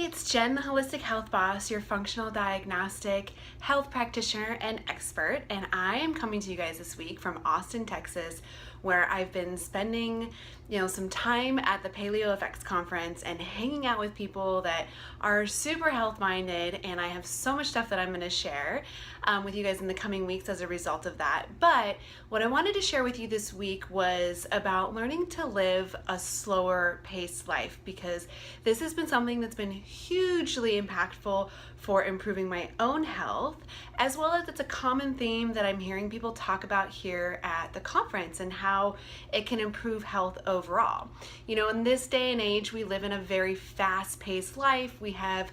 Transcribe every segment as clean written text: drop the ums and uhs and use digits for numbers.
Hey, it's Jen, the Holistic Health Boss, your functional diagnostic health practitioner and expert, and I am coming to you guys this week from Austin, Texas, where I've been spending, some time at the Paleo Effects Conference and hanging out with people that are super health-minded, and I have so much stuff that I'm going to share with you guys in the coming weeks as a result of that. But what I wanted to share with you this week was about learning to live a slower paced life, because this has been something that's been hugely impactful for improving my own health, as well as it's a common theme that I'm hearing people talk about here at the conference and how it can improve health overall. In this day and age, we live in a very fast-paced life. We have,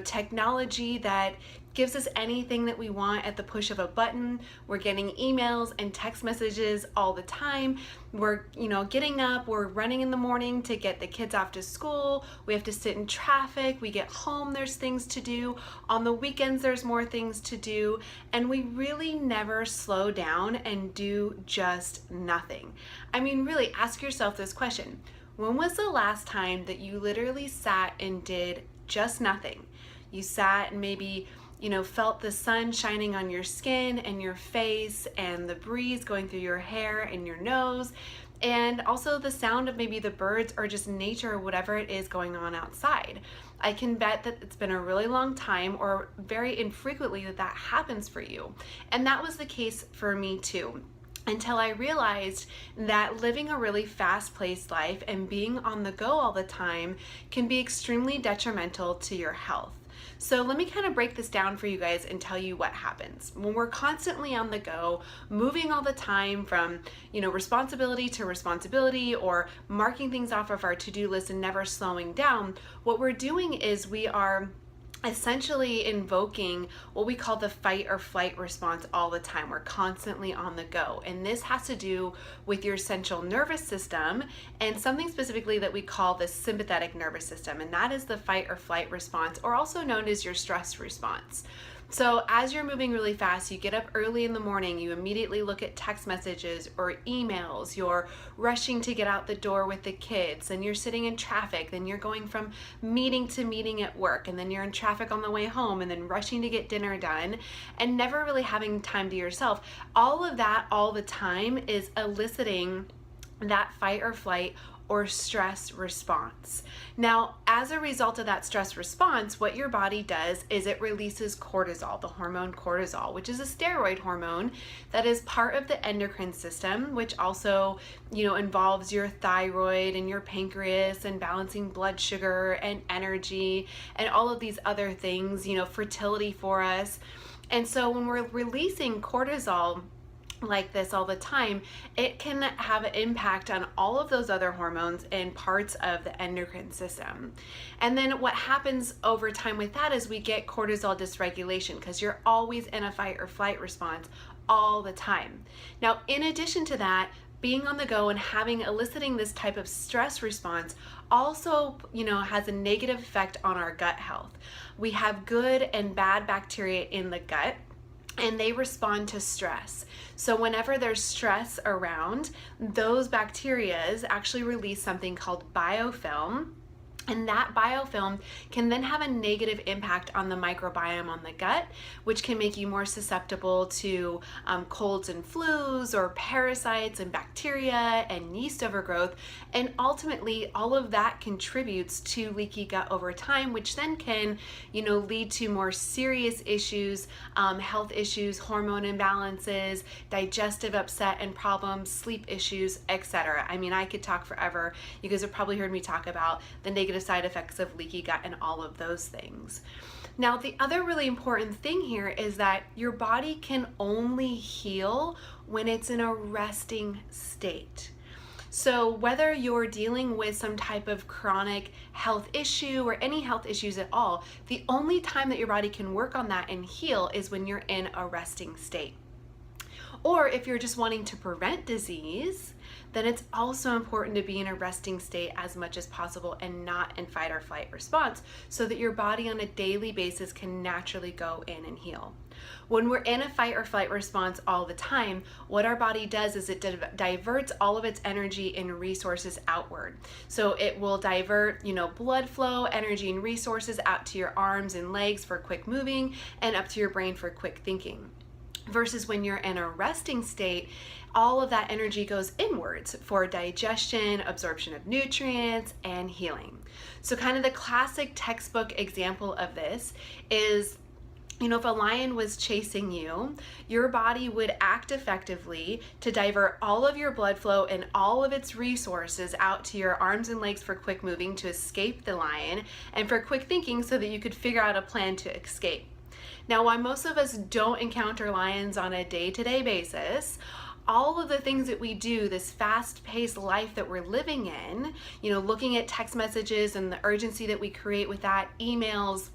technology that gives us anything that we want at the push of a button. We're getting emails and text messages all the time. We're, getting up, we're running in the morning to get the kids off to school. We have to sit in traffic. We get home, there's things to do. On the weekends, there's more things to do. And we really never slow down and do just nothing. I mean, really ask yourself this question. When was the last time that you literally sat and did just nothing? You sat and maybe felt the sun shining on your skin and your face and the breeze going through your hair and your nose, and also the sound of maybe the birds or just nature or whatever it is going on outside. I can bet that it's been a really long time or very infrequently that happens for you. And that was the case for me too, until I realized that living a really fast-paced life and being on the go all the time can be extremely detrimental to your health. So let me kind of break this down for you guys and tell you what happens. When we're constantly on the go, moving all the time from, responsibility to responsibility, or marking things off of our to-do list and never slowing down, what we're doing is we are essentially invoking what we call the fight or flight response all the time. We're constantly on the go. And this has to do with your central nervous system and something specifically that we call the sympathetic nervous system. And that is the fight or flight response, or also known as your stress response. So as you're moving really fast, you get up early in the morning, you immediately look at text messages or emails, you're rushing to get out the door with the kids, and you're sitting in traffic, then you're going from meeting to meeting at work, and then you're in traffic on the way home, and then rushing to get dinner done, and never really having time to yourself. All of that all the time is eliciting that fight or flight or stress response. Now, as a result of that stress response, what your body does is it releases cortisol, the hormone cortisol, which is a steroid hormone that is part of the endocrine system, which also, involves your thyroid and your pancreas and balancing blood sugar and energy and all of these other things, fertility for us. And so when we're releasing cortisol like this all the time, it can have an impact on all of those other hormones and parts of the endocrine system. And then what happens over time with that is we get cortisol dysregulation, because you're always in a fight or flight response all the time. Now, in addition to that, being on the go and eliciting this type of stress response also, has a negative effect on our gut health. We have good and bad bacteria in the gut, and they respond to stress. So whenever there's stress around, those bacteria actually release something called biofilm. And that biofilm can then have a negative impact on the microbiome on the gut, which can make you more susceptible to colds and flus, or parasites and bacteria and yeast overgrowth. And ultimately, all of that contributes to leaky gut over time, which then can, lead to more serious issues, health issues, hormone imbalances, digestive upset and problems, sleep issues, etc. I mean, I could talk forever. You guys have probably heard me talk about the negative side effects of leaky gut and all of those things. Now, the other really important thing here is that your body can only heal when it's in a resting state. So whether you're dealing with some type of chronic health issue or any health issues at all, the only time that your body can work on that and heal is when you're in a resting state. Or if you're just wanting to prevent disease, then it's also important to be in a resting state as much as possible and not in fight or flight response, so that your body on a daily basis can naturally go in and heal. When we're in a fight or flight response all the time, what our body does is it diverts all of its energy and resources outward. So it will divert, blood flow, energy and resources out to your arms and legs for quick moving and up to your brain for quick thinking. Versus when you're in a resting state, all of that energy goes inwards for digestion, absorption of nutrients, and healing. So kind of the classic textbook example of this is, if a lion was chasing you, your body would act effectively to divert all of your blood flow and all of its resources out to your arms and legs for quick moving to escape the lion and for quick thinking so that you could figure out a plan to escape. Now, while most of us don't encounter lions on a day-to-day basis, all of the things that we do, this fast-paced life that we're living in, looking at text messages and the urgency that we create with that, emails,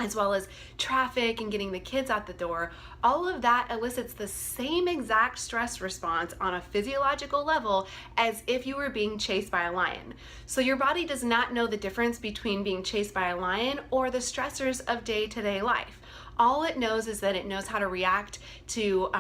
as well as traffic and getting the kids out the door, all of that elicits the same exact stress response on a physiological level as if you were being chased by a lion. So your body does not know the difference between being chased by a lion or the stressors of day-to-day life. All it knows is that it knows how to react to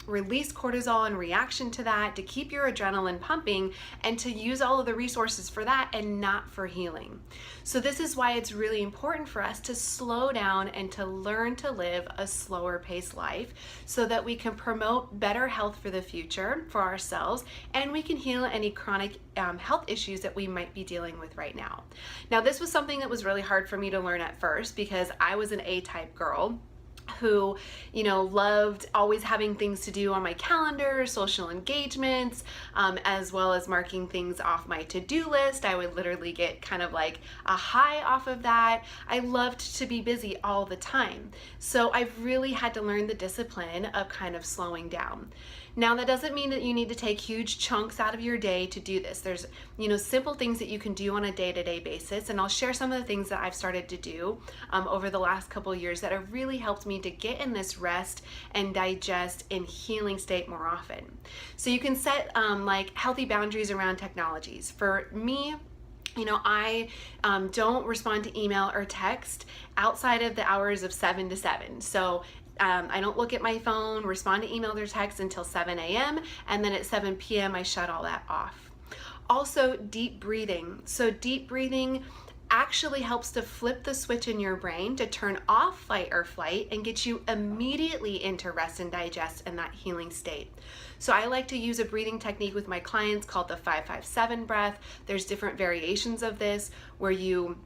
release cortisol in reaction to that, to keep your adrenaline pumping, and to use all of the resources for that and not for healing. So this is why it's really important for us to slow down and to learn to live a slower paced life so that we can promote better health for the future for ourselves, and we can heal any chronic health issues that we might be dealing with right now. Now, this was something that was really hard for me to learn at first because I was an A-type girl who, loved always having things to do on my calendar, social engagements, as well as marking things off my to-do list. I would literally get kind of like a high off of that. I loved to be busy all the time. So I've really had to learn the discipline of kind of slowing down. Now, that doesn't mean that you need to take huge chunks out of your day to do this. There's, simple things that you can do on a day-to-day basis, and I'll share some of the things that I've started to do over the last couple years that have really helped me to get in this rest and digest and healing state more often. So you can set healthy boundaries around technologies. For me, I don't respond to email or text outside of the hours of 7 to 7. So I don't look at my phone, respond to email or text until 7 a.m. and then at 7 p.m. I shut all that off. Also, deep breathing. So deep breathing actually helps to flip the switch in your brain to turn off fight or flight and get you immediately into rest and digest in that healing state. So I like to use a breathing technique with my clients called the 5-5-7 breath. There's different variations of this where you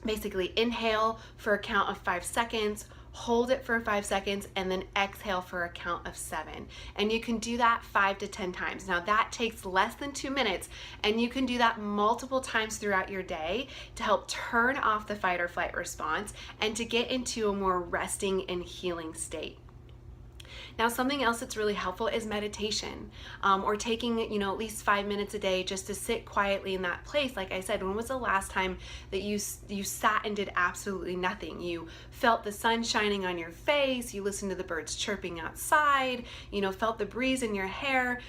basically inhale for a count of 5 seconds, hold it for 5 seconds, and then exhale for a count of 7. And you can do that 5 to 10 times. Now that takes less than 2 minutes, and you can do that multiple times throughout your day to help turn off the fight or flight response and to get into a more resting and healing state. Now, something else that's really helpful is meditation, or taking, at least 5 minutes a day just to sit quietly in that place. Like I said, when was the last time that you sat and did absolutely nothing? You felt the sun shining on your face, you listened to the birds chirping outside, felt the breeze in your hair,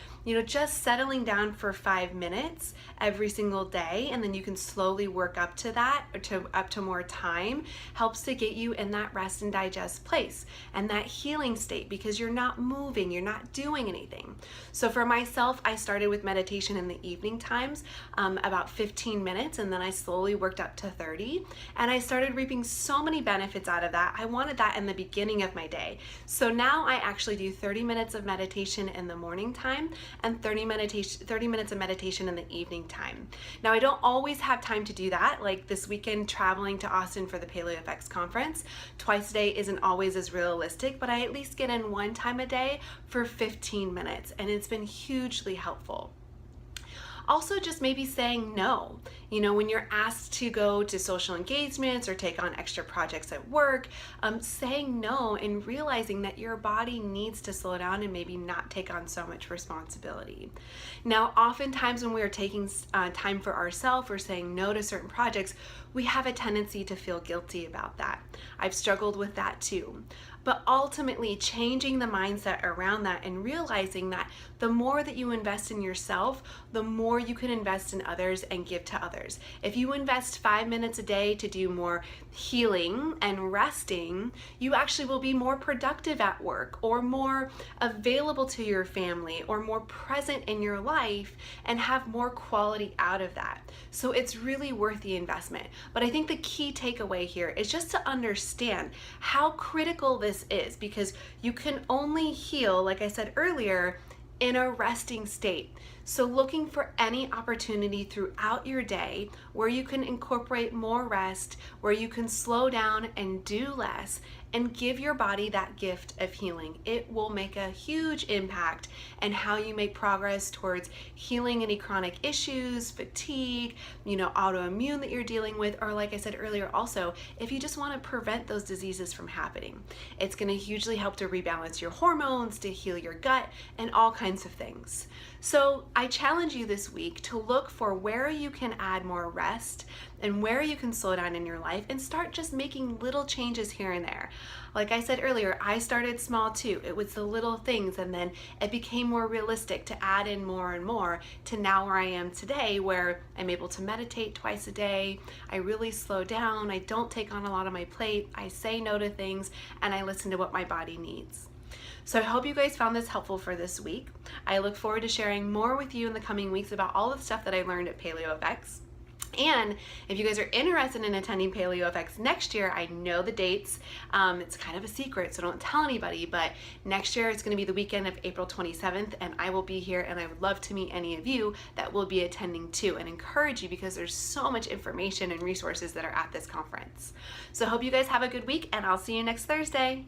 just settling down for 5 minutes every single day, and then you can slowly work up to that, or up to more time, helps to get you in that rest and digest place and that healing state, because you're not moving, you're not doing anything. So for myself, I started with meditation in the evening times, about 15 minutes, and then I slowly worked up to 30, and I started reaping so many benefits out of that. I wanted that in the beginning of my day. So now I actually do 30 minutes of meditation in the morning time and 30 minutes of meditation in the evening time. Now, I don't always have time to do that. Like this weekend, traveling to Austin for the Paleo Effects conference, twice a day isn't always as realistic, but I at least get in one time a day for 15 minutes, and it's been hugely helpful. Also, just maybe saying no. When you're asked to go to social engagements or take on extra projects at work, saying no and realizing that your body needs to slow down and maybe not take on so much responsibility. Now, oftentimes when we are taking time for ourselves or saying no to certain projects, we have a tendency to feel guilty about that. I've struggled with that too. But ultimately, changing the mindset around that and realizing that the more that you invest in yourself, the more you can invest in others and give to others. If you invest 5 minutes a day to do more healing and resting, you actually will be more productive at work, or more available to your family, or more present in your life, and have more quality out of that. So it's really worth the investment. But I think the key takeaway here is just to understand how critical this is, because you can only heal, like I said earlier, in a resting state. So looking for any opportunity throughout your day where you can incorporate more rest, where you can slow down and do less, and give your body that gift of healing. It will make a huge impact in how you make progress towards healing any chronic issues, fatigue, autoimmune that you're dealing with, or like I said earlier, also, if you just want to prevent those diseases from happening. It's going to hugely help to rebalance your hormones, to heal your gut, and all kinds of things. So I challenge you this week to look for where you can add more rest and where you can slow down in your life, and start just making little changes here and there. Like I said earlier, I started small too. It was the little things, and then it became more realistic to add in more and more, to now where I am today, where I'm able to meditate twice a day. I really slow down. I don't take on a lot on my plate. I say no to things, and I listen to what my body needs. So I hope you guys found this helpful for this week. I look forward to sharing more with you in the coming weeks about all the stuff that I learned at PaleoFX. And if you guys are interested in attending PaleoFX next year, I know the dates. It's kind of a secret, so don't tell anybody, but next year it's going to be the weekend of April 27th, and I will be here, and I would love to meet any of you that will be attending too, and encourage you, because there's so much information and resources that are at this conference. So I hope you guys have a good week, and I'll see you next Thursday.